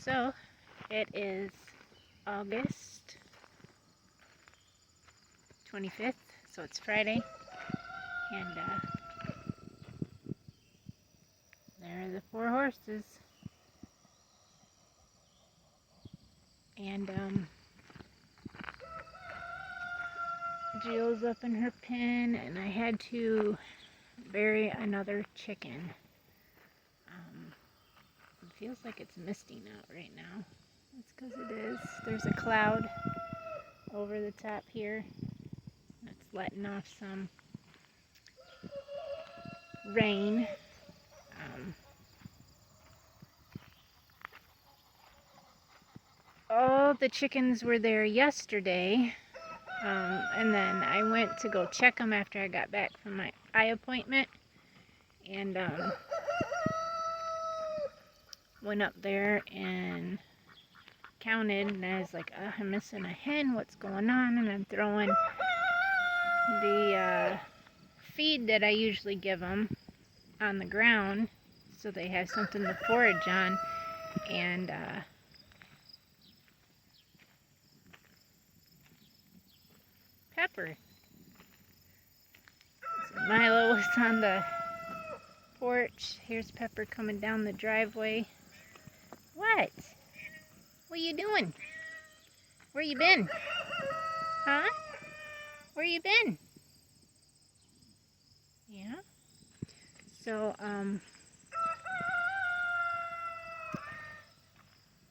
So it is August 25th, so it's Friday, and there are the 4 horses, and Jill's up in her pen, and I had to bury another chicken. It feels like it's misting out right now. That's because it is. There's a cloud over the top here that's letting off some rain. All the chickens were there yesterday, and then I went to go check them after I got back from my eye appointment, and went up there and counted, and I was like, I'm missing a hen, what's going on? And I'm throwing the feed that I usually give them on the ground so they have something to forage on, and Pepper. So Milo was on the porch. Here's Pepper coming down the driveway. What? What are you doing? Where you been? Huh? Where you been? Yeah. So,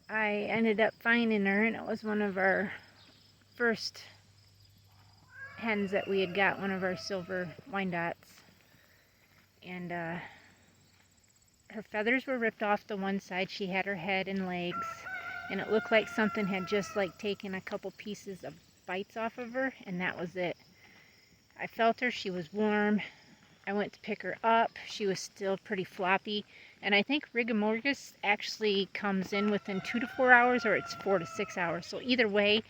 I ended up finding her, and it was one of our first hens that we had got, one of our silver Wyandottes. And, her feathers were ripped off the one side. She had her head and legs, and it looked like something had just like taken a couple pieces of bites off of her, and that was it. I felt her. She was warm. I went to pick her up. She was still pretty floppy, and I think rigor mortis actually comes in within 2 to 4 hours, or it's 4 to 6 hours. So either way,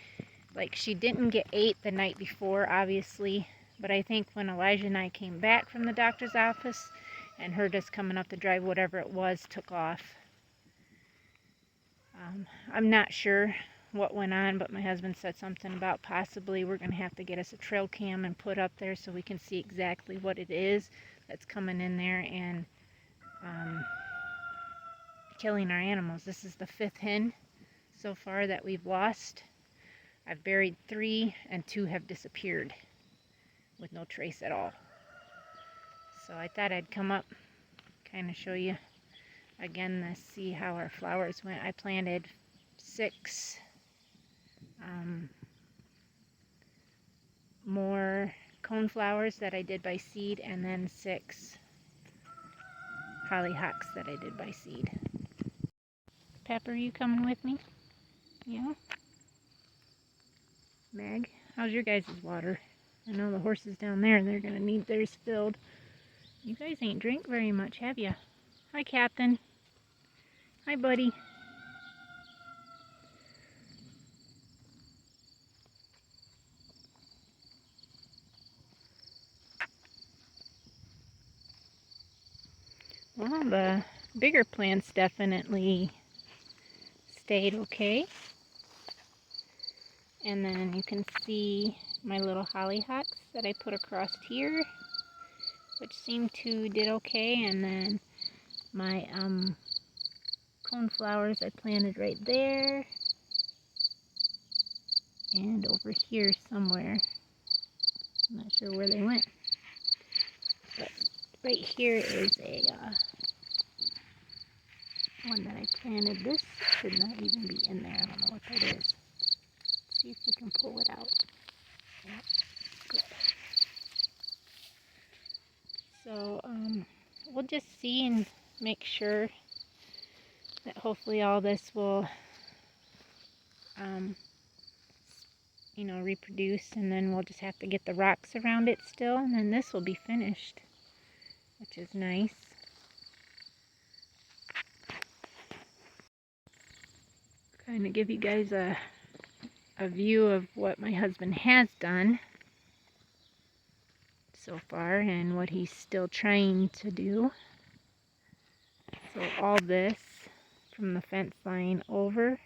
like, she didn't get ate the night before, obviously, but I think when Elijah and I came back from the doctor's office and heard us coming up the drive, whatever it was took off. I'm not sure what went on, but my husband said something about possibly we're going to have to get us a trail cam and put up there so we can see exactly what it is that's coming in there and killing our animals. This is the 5th hen so far that we've lost. I've buried 3, and 2 have disappeared with no trace at all. So I thought I'd come up, kind of show you again to see how our flowers went. I planted 6 more coneflowers that I did by seed, and then 6 hollyhocks that I did by seed. Pepper, you coming with me? Yeah? Meg, how's your guys' water? I know the horses down there, they're going to need theirs filled. You guys ain't drank very much, have you? Hi, Captain. Hi, buddy. Well, the bigger plants definitely stayed okay. And then you can see my little hollyhocks that I put across here, which seemed to did okay. And then my coneflowers I planted right there and over here somewhere. I'm not sure where they went, but right here is a one that I planted. This should not even be in there. I don't know what that is. Let's see if we can pull it out. Yep, good. So we'll just see and make sure that hopefully all this will you know, reproduce, and then we'll just have to get the rocks around it still, and then this will be finished, which is nice. Kind of give you guys a view of what my husband has done so far and what he's still trying to do. So all this from the fence line over.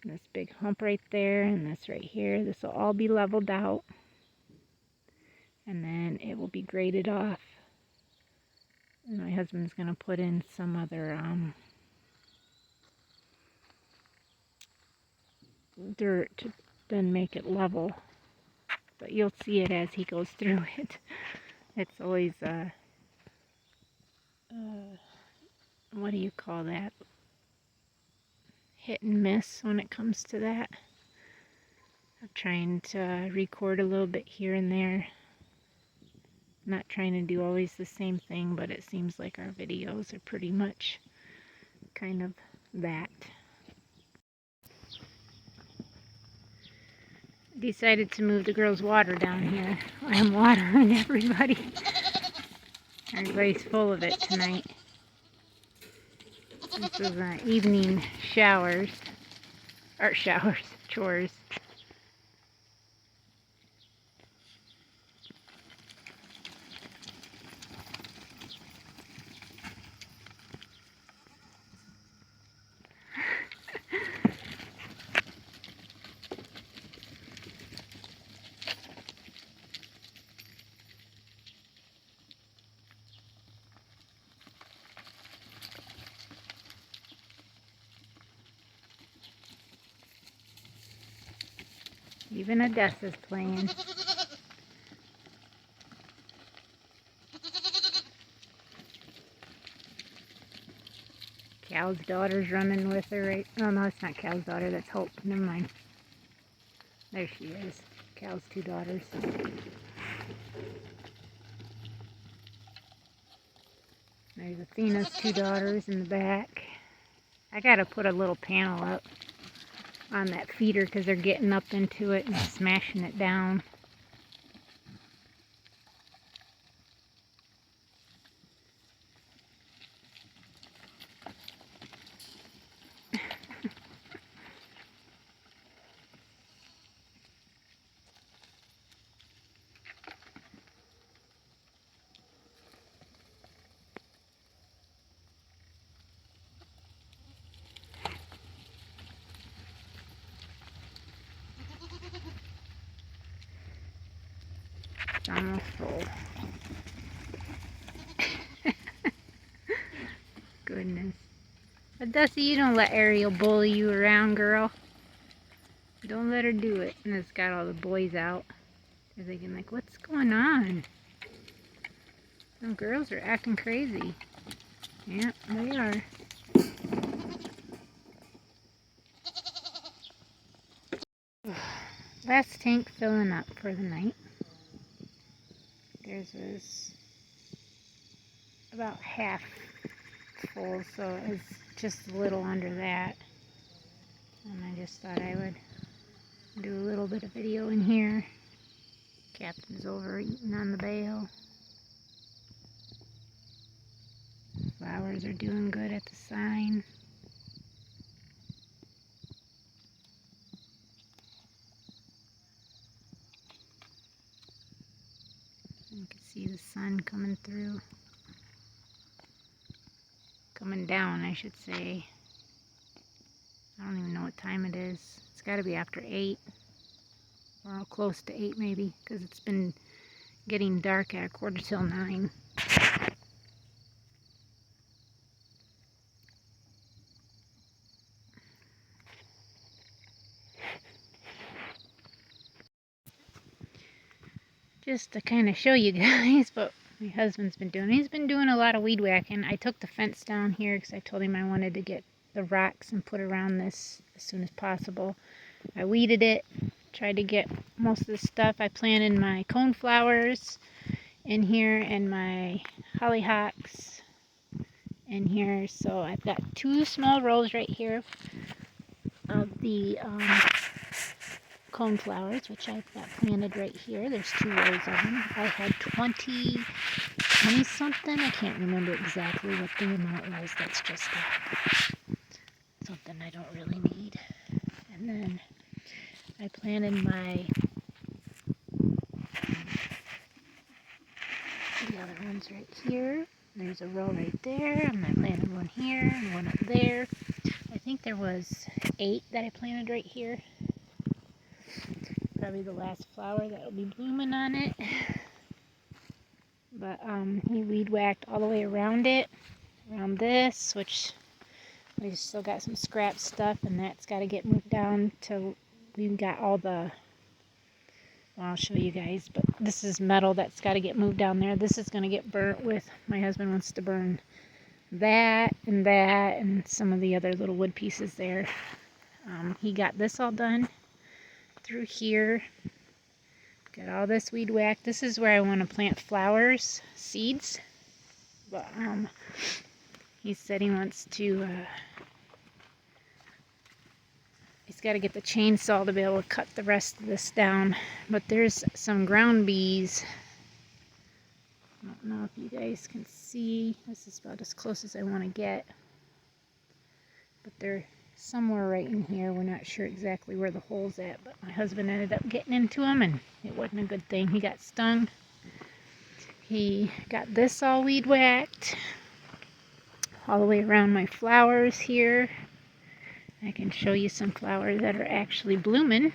And this big hump right there and this right here. This will all be leveled out. And then it will be graded off. And my husband's going to put in some other dirt to then make it level. But you'll see it as he goes through it. It's always what do you call that? Hit and miss when it comes to that. I'm trying to record a little bit here and there. Not trying to do always the same thing, but it seems like our videos are pretty much kind of that. Decided to move the girls' water down here. I'm watering everybody. Everybody's full of it tonight. This is evening showers. Or showers, chores. Even Odessa's playing. Cal's daughter's running with her right. Oh no, it's not Cal's daughter, that's Hope. Never mind. There she is. Cal's two daughters. There's Athena's two daughters in the back. I gotta put a little panel up on that feeder because they're getting up into it and smashing it down. It's almost full. Goodness. But Dusty, you don't let Ariel bully you around, girl. Don't let her do it. And it's got all the boys out. They're thinking like, what's going on? Some girls are acting crazy. Yeah, they are. Last tank filling up for the night. Theirs was about half full, so it was just a little under that. And I just thought I would do a little bit of video in here. Captain's over eating on the bale. Flowers are doing good at the sign. You can see the sun coming through. Coming down, I should say. I don't even know what time it is. It's got to be after 8. Or close to 8 maybe, because it's been getting dark at 9:15. Just to kind of show you guys what my husband's been doing. He's been doing a lot of weed whacking. I took the fence down here because I told him I wanted to get the rocks and put around this as soon as possible. I weeded it, tried to get most of the stuff. I planted my coneflowers in here and my hollyhocks in here. So I've got 2 small rows right here of the coneflowers, which I've got planted right here. There's 2 rows of them. I had 20 something. I can't remember exactly what the amount was. That's just something I don't really need. And then I planted my the other ones right here. There's a row right there, and I planted one here and one up there. I think there was 8 that I planted right here. Probably the last flower that will be blooming on it. But he weed whacked all the way around it, around this, which we still got some scrap stuff, and that's got to get moved down till we've got all the, well, I'll show you guys, but this is metal that's got to get moved down there. This is going to get burnt with, my husband wants to burn that and some of the other little wood pieces there. He got this all done through here. Got all this weed whacked. This is where I want to plant flowers, seeds. But he said he wants to, he's got to get the chainsaw to be able to cut the rest of this down. But there's some ground bees. I don't know if you guys can see. This is about as close as I want to get. But they're somewhere right in here. We're not sure exactly where the hole's at, but my husband ended up getting into them, and it wasn't a good thing. He got stung. He got this all weed whacked all the way around my flowers here. I can show you some flowers that are actually blooming.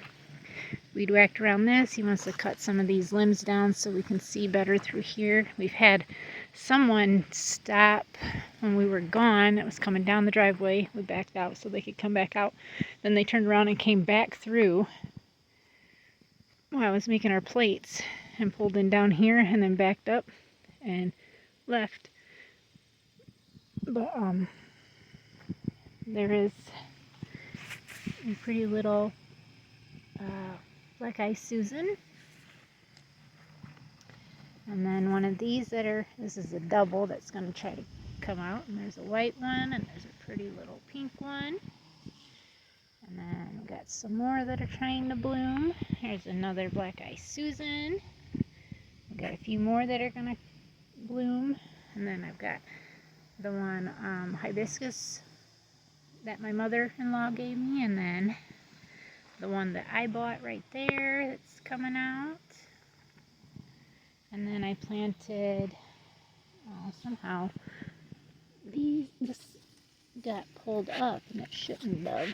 Weed whacked around this. He wants to cut some of these limbs down so we can see better through here. We've had someone stop when we were gone. It was coming down the driveway. We backed out so they could come back out. Then they turned around and came back through while I was making our plates and pulled in down here and then backed up and left. But there is a pretty little Black Eye Susan. And then one of these that are, this is a double that's going to try to come out. And there's a white one, and there's a pretty little pink one. And then we got some more that are trying to bloom. Here's another Black Eye Susan. We've got a few more that are going to bloom. And then I've got the one hibiscus that my mother-in-law gave me. And then the one that I bought right there that's coming out. And then I planted, somehow, this got pulled up, and it shouldn't have,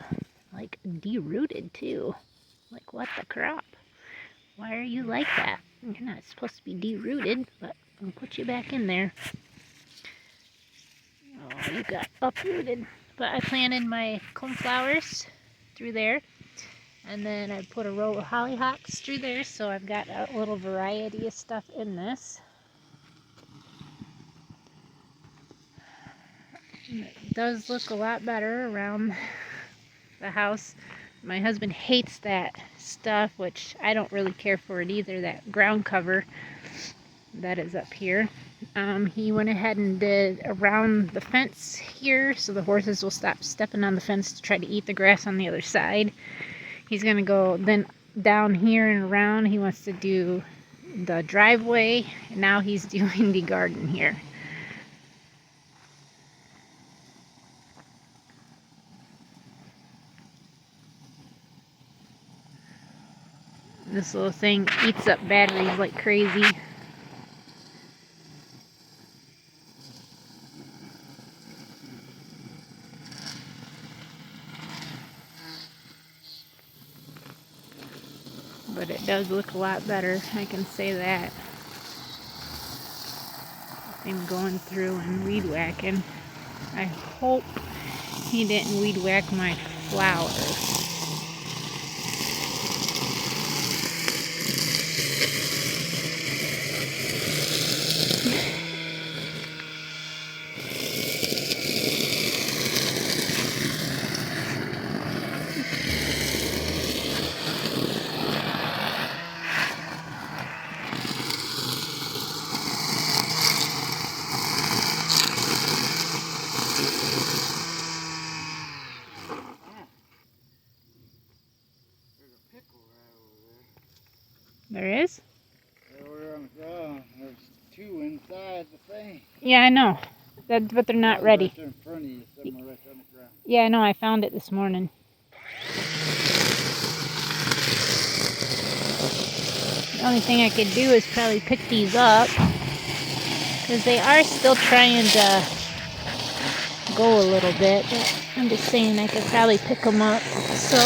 like, derooted too. Like, what the crap? Why are you like that? You're not supposed to be derooted, but I'll put you back in there. Oh, you got uprooted. But I planted my coneflowers through there. And then I put a row of hollyhocks through there, so I've got a little variety of stuff in this. It does look a lot better around the house. My husband hates that stuff, which I don't really care for it either, that ground cover that is up here. He went ahead and did around the fence here, so the horses will stop stepping on the fence to try to eat the grass on the other side. He's going to go then down here and around. He wants to do the driveway, and now he's doing the garden here. This little thing eats up batteries like crazy. But it does look a lot better, I can say that. I'm going through and weed whacking. I hope he didn't weed whack my flowers. There is? Over on the ground. There's 2 inside the thing. Yeah, I know. But they're not ready. Right there in front of you, somewhere right on the ground. Yeah, I know. I found it this morning. The only thing I could do is probably pick these up. Because they are still trying to go a little bit. But I'm just saying I could probably pick them up so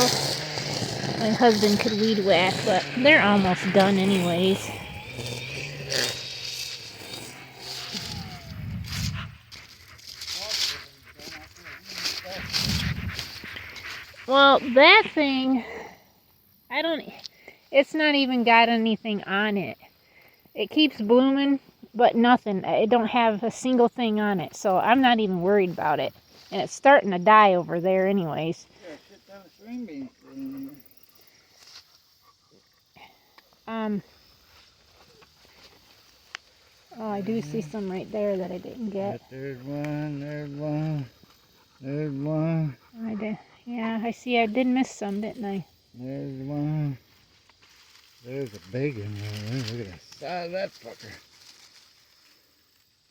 my husband could weed whack, but they're almost done anyways. Well, that thing, it's not even got anything on it. It keeps blooming, but nothing. It don't have a single thing on it, so I'm not even worried about it. And it's starting to die over there anyways. Yeah, shit ton of string beans sitting there. Oh, I do see some right there that I didn't get. There's one, there's one, there's one. I did. Yeah, I see I did miss some, didn't I? There's one. There's a big one there. Look at the size of that fucker.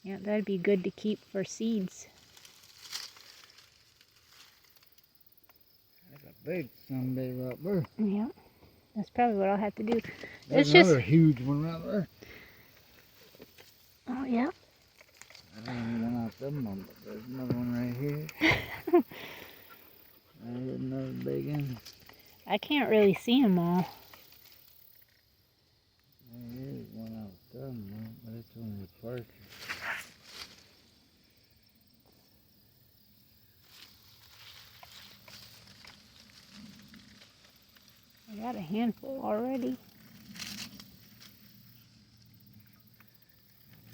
Yeah, that'd be good to keep for seeds. That's a big sunbathe right there. Yeah, that's probably what I'll have to do. There's It's another just... huge one right there. Oh, yeah. I don't even know out them one, but there's another one right here. There's another big one. I can't really see them all. There is one out them one, but it's only a portion. I got a handful already.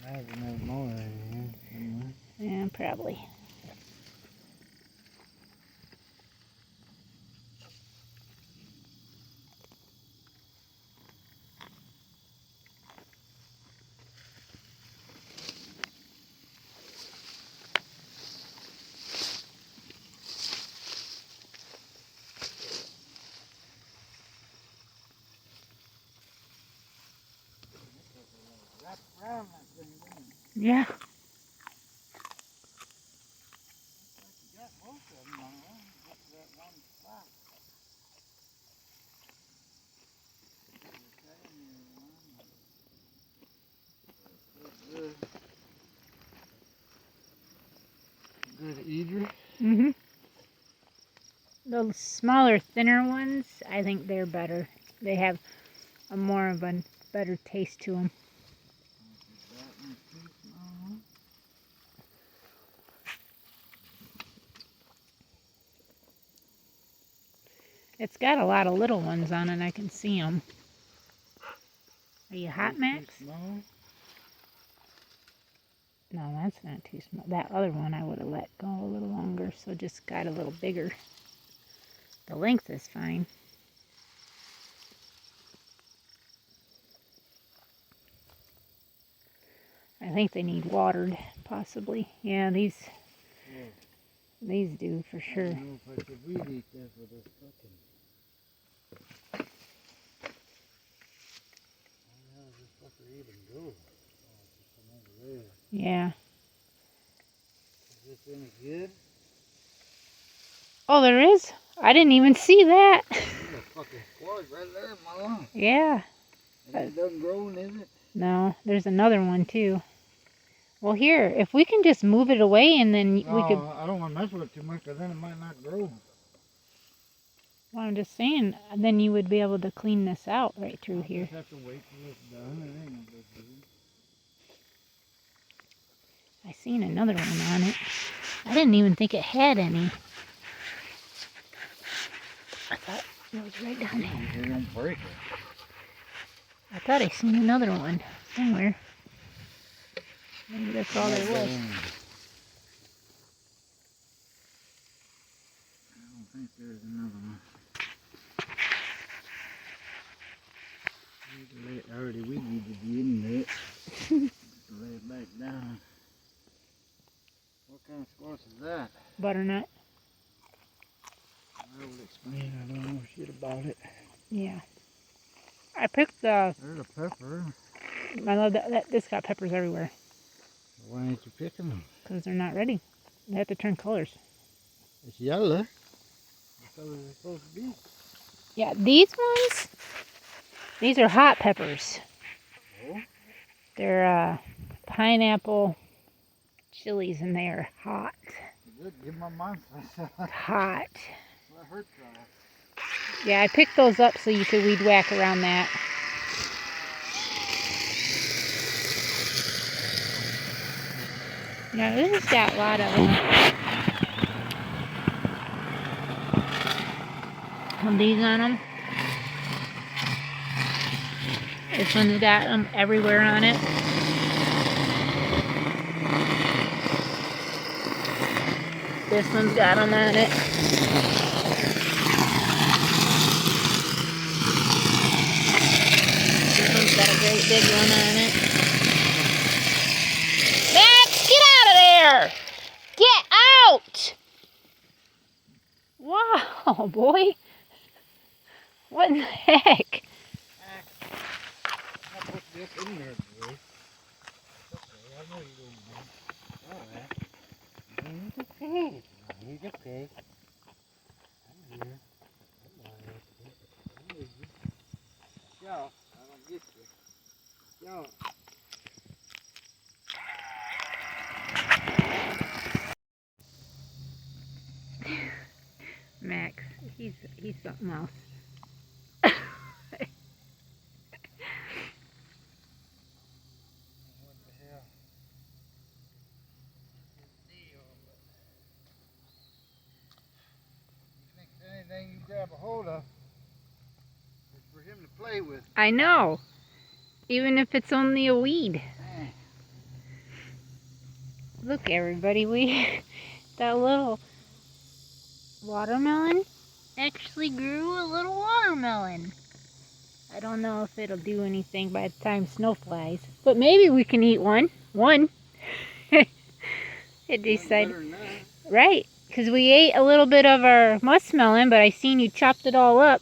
Imagine there's more in here somewhere. Yeah, probably. Yeah. Good eater. Mm-hmm. The smaller, thinner ones, I think they're better. They have a more of a better taste to them. It's got a lot of little ones on it. I can see them. Are you hot, Max? No, that's not too small. That other one I would have let go a little longer, so just got a little bigger. The length is fine. I think they need watered, possibly. Yeah, these do for sure. I don't know if I could weed eat this with this fucking... How does this fucker even go? Oh, it's just over there. Yeah. Is this any good? Oh, there is? I didn't even see that. There's a fucking squash right there, Mama. Yeah. It doesn't grow, is it? No, there's another one too. Well, here, if we can just move it away and then we could... I don't want to mess with it too much because then it might not grow. Well, I'm just saying, then you would be able to clean this out right through here. Just have to wait till it's done. It ain't no big deal. I seen another one on it. I didn't even think it had any. I thought it was right down there. It don't break it. I thought I seen another one somewhere. Maybe that's all there was. I don't think there's another one. I already weeded you in it. Lay it back down. What kind of squash is that? Butternut. I will explain. I don't know shit about it. Yeah. I picked the... There's a pepper. I love that. This got peppers everywhere. Why ain't you picking them? Because they're not ready. They have to turn colors. It's yellow. What color is it supposed to be? Yeah, these ones, these are hot peppers. Oh? They're pineapple chilies and they are hot. Good, give my mom some. Hot. Let her try. Yeah, I picked those up so you could weed whack around that. Yeah, this has got a lot of them. These on them. This one's got them everywhere on it. This one's got them on it. This one's got a great big one on it. Max, get out of there! Get out! Wow, boy. What in the heck? I put this in there, boy. Okay, I know you don't mind. Alright. He's okay. He's okay. I'm here. I'm alright. I'm with you. Yo, I don't get you. Yo. Max, he's something else. What the hell? Deal, but he thinks anything you grab a hold of is for him to play with. I know. Even if it's only a weed. Man. Look, everybody, that little watermelon actually grew a little watermelon. I don't know if it'll do anything by the time snow flies, but maybe we can eat one. It decided, right? Because we ate a little bit of our muskmelon, but I seen you chopped it all up.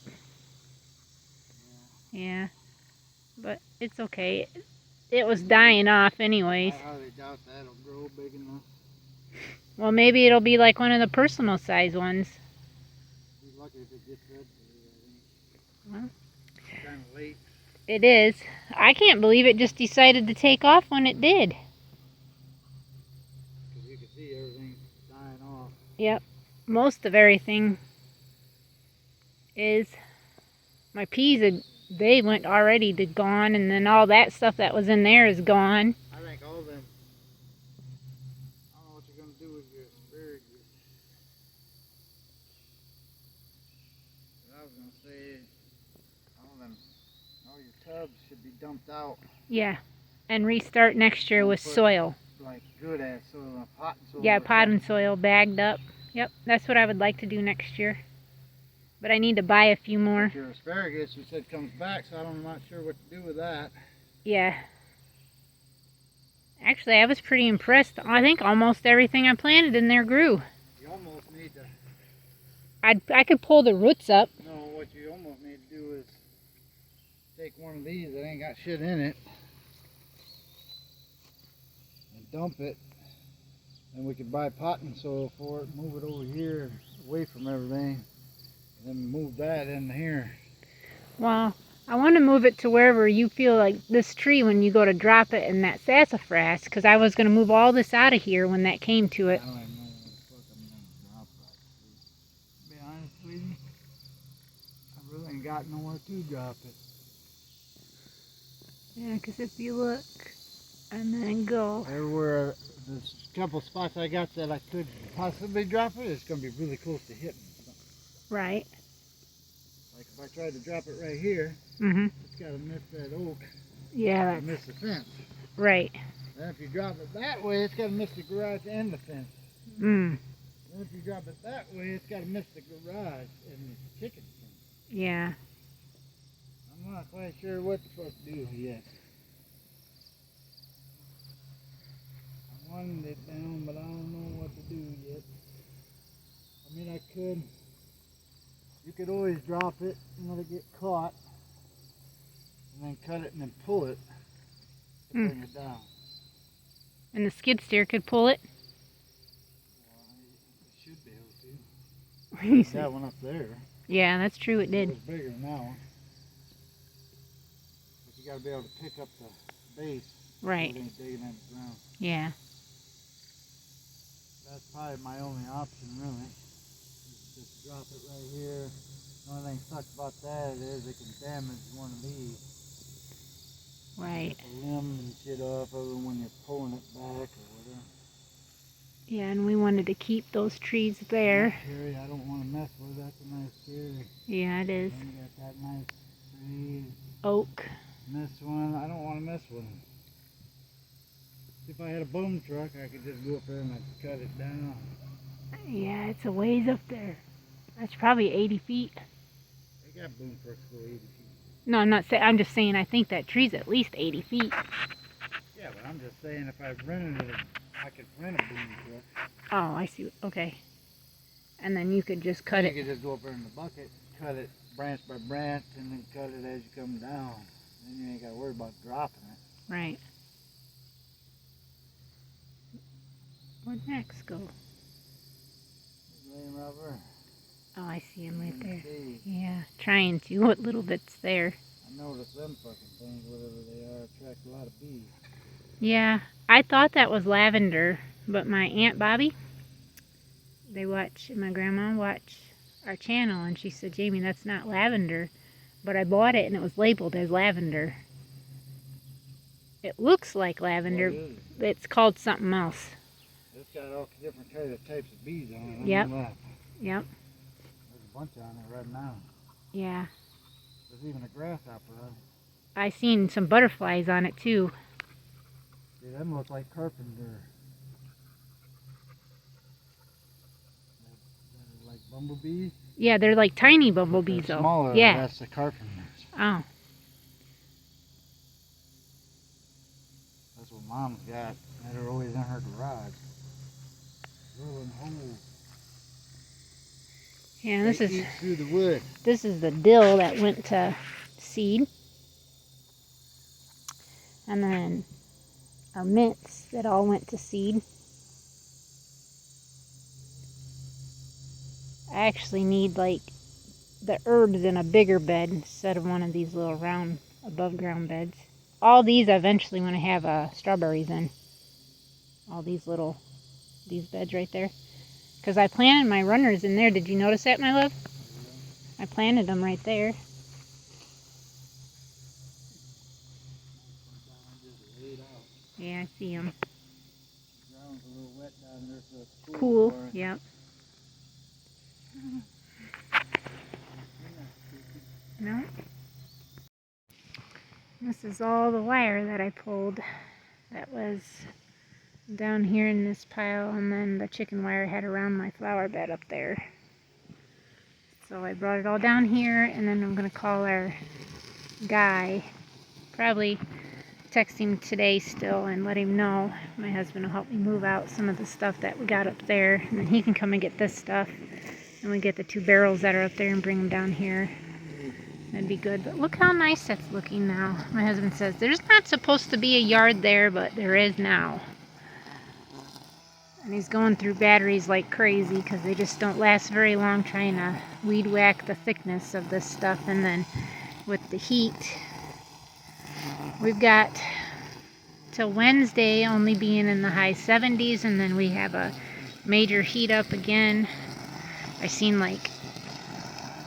Yeah, but it's okay. It was dying off anyways. I highly doubt that'll grow big enough. Well, maybe it'll be like one of the personal size ones. Be lucky if it gets red. Well, It's kind of late. it is. I can't believe it just decided to take off when it did. Because you can see everything's dying off. Yep. Most of everything is. My peas, they went already to gone, and then all that stuff that was in there is gone. I think all them. I don't know what you're going to do with your asparagus. But I was going to say, all your tubs should be dumped out. Yeah. And restart next year with soil. Like good ass soil, potting soil. Yeah, potting soil bagged up. Yep, that's what I would like to do next year. But I need to buy a few more. But your asparagus, you said comes back, so I'm not sure what to do with that. Yeah. Actually, I was pretty impressed. I think almost everything I planted in there grew. You almost need to. I could pull the roots up. No, what you almost need to do is take one of these that ain't got shit in it and dump it. And we could buy potting soil for it, move it over here away from everything, and then move that in here. Well, I want to move it to wherever you feel like this tree when you go to drop it in that sassafras, because I was going to move all this out of here when that came to it. I don't even know what the fuck I'm going to drop right. To be honest with you, I really ain't got nowhere to drop it. Yeah, because if you look and then go. Everywhere, there's a couple spots I got that I could possibly drop it, it's going to be really close to hitting something. Right. Like if I tried to drop it right here, Mm-hmm. it's got to miss that oak. Yeah, It's miss the fence. right. Then if you drop it that way, it's got to miss the garage and the fence. Mm. Then if you drop it that way, it's got to miss the garage and the chicken fence. Yeah. I'm not quite sure what the fuck to do yet. I wanted it down, but I don't know what to do yet. I mean, you could always drop it and let it get caught, and then cut it and then pull it to bring it down. And the skid steer could pull it. Well, it should be able to. That one up there. Yeah, that's true, it It did. was bigger than that one. But you got to be able to pick up the base. Right. It ain't digging in the ground. Yeah. That's probably my only option, really. Just drop it right here. The only thing sucks about that is it can damage one of these. Right. Get the limb and shit off of it when you're pulling it back or whatever. Yeah, and we wanted to keep those trees there. That cherry I don't want to mess with. That's a nice cherry. Yeah, it is. Then you got that nice tree. Oak. And this one, I don't want to mess with them. If I had a boom truck, I could just go up there and I'd cut it down. Yeah, it's a ways up there. That's probably 80 feet. They got boom trucks go 80 feet. No, I'm not saying. I'm just saying. I think that tree's at least 80 feet. Yeah, but I'm just saying if I rented it, I could rent a boom truck. Oh, I see. Okay. And then you could just cut You it. could just go up there in the bucket, cut it branch by branch, and then cut it as you come down. Then you ain't got to worry about dropping it. Right. Where'd Max go? Laying right there. Oh, I see him right there. See, Yeah, trying to. What little bit's there? I noticed them fucking things, whatever they are, attract a lot of bees. Yeah, I thought that was lavender, but my Aunt Bobby, my grandma watch our channel, and she said, Jamie, that's not lavender. But I bought it, and it was labeled as lavender. It looks like lavender, but it's called something else. It's got all different types of bees on it. Yep. I know that. Yep. There's a bunch on there right now. Yeah. There's even a grasshopper on it. I seen some butterflies on it, too. See, them look like carpenter. They're like bumblebees. Yeah, they're like tiny bumblebees, They're though. smaller, Yeah. that's the carpenters. Oh. That's what Mom's got. They're always in her garage. Drilling holes. Yeah, They eat through the wood. this is the dill that went to seed. And then our mints that all went to seed. I actually need like the herbs in a bigger bed instead of one of these little round above ground beds. All these I eventually want to have strawberries in. All these beds right there. Because I planted my runners in there. Did you notice that, my love? I planted them right there. Yeah, I see them. The ground's a little wet down there, so it's Cool. for it. Yep. No. This is all the wire that I pulled. That was down here in this pile, and then the chicken wire I had around my flower bed up there. So I brought it all down here, and then I'm going to call our guy. Probably text him today still and let him know. My husband will help me move out some of the stuff that we got up there, and then he can come and get this stuff. And we get the 2 barrels that are up there and bring them down here. That'd be good. But look how nice that's looking now. My husband says there's not supposed to be a yard there, but there is now. And he's going through batteries like crazy because they just don't last very long, trying to weed whack the thickness of this stuff. And then with the heat, we've got till Wednesday only being in the high 70s, and then we have a major heat up again. I seen like,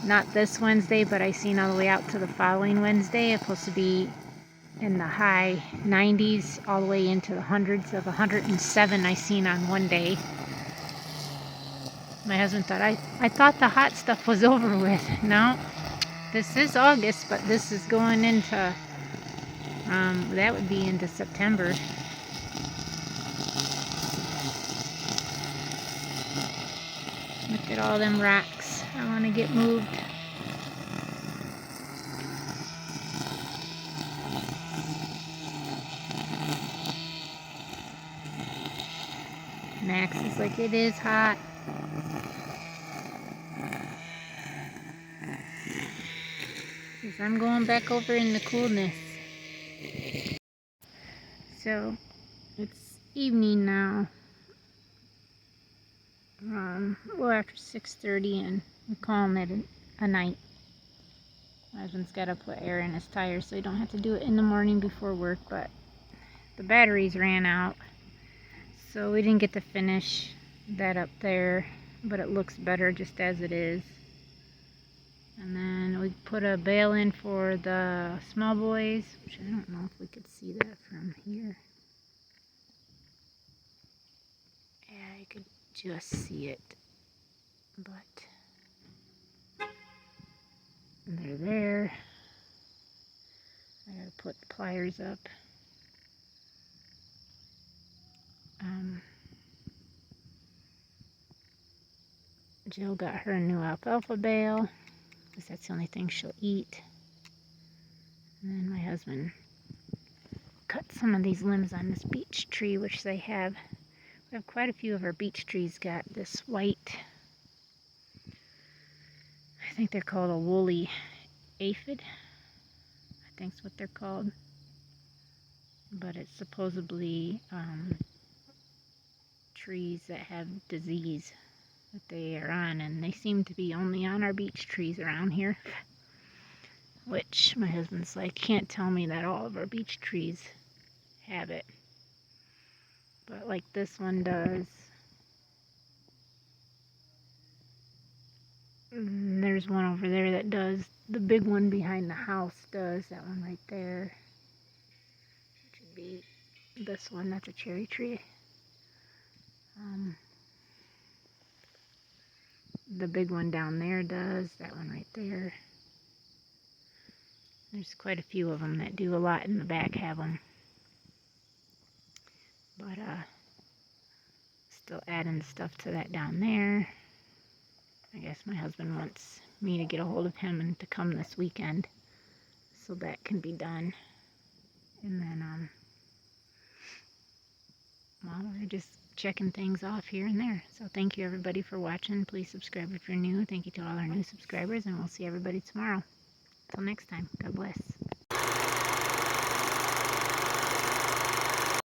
not this Wednesday, but I seen all the way out to the following Wednesday. It's supposed to be in the high 90s all the way into the hundreds of 107 I seen on one day. My husband thought, I thought the hot stuff was over with. No, this is August, but this is going into, that would be into September. Look at all them rocks. I want to get moved. Max is like, it is hot. Says, I'm going back over in the coolness. So, it's evening now. Well, after 6:30, and we're calling it a night. My husband's got to put air in his tires so he don't have to do it in the morning before work, but the batteries ran out, so we didn't get to finish that up there, but it looks better just as it is. And then we put a bale in for the small boys, which I don't know if we could see that from here. Yeah, you could just see it, but they're there. I gotta put pliers up. Jill got her a new alfalfa bale, because that's the only thing she'll eat. And then my husband cut some of these limbs on this beech tree, which they have. We have quite a few of our beech trees got this white, I think they're called a woolly aphid. I think that's what they're called. But it's supposedly trees that have disease that they are on, and they seem to be only on our beech trees around here. Which my husband's like, can't tell me that all of our beech trees have it. But like this one does. And there's one over there that does. The big one behind the house does. That one right there. It should be this one. That's a cherry tree. The big one down there does. That one right there. There's quite a few of them that do. A lot in the back have them. But still adding stuff to that down there. I guess my husband wants me to get a hold of him and to come this weekend so that can be done. And then well, we're just checking things off here and there. So thank you everybody for watching. Please subscribe if you're new. Thank you to all our new subscribers, and we'll see everybody tomorrow. Until next time, God bless.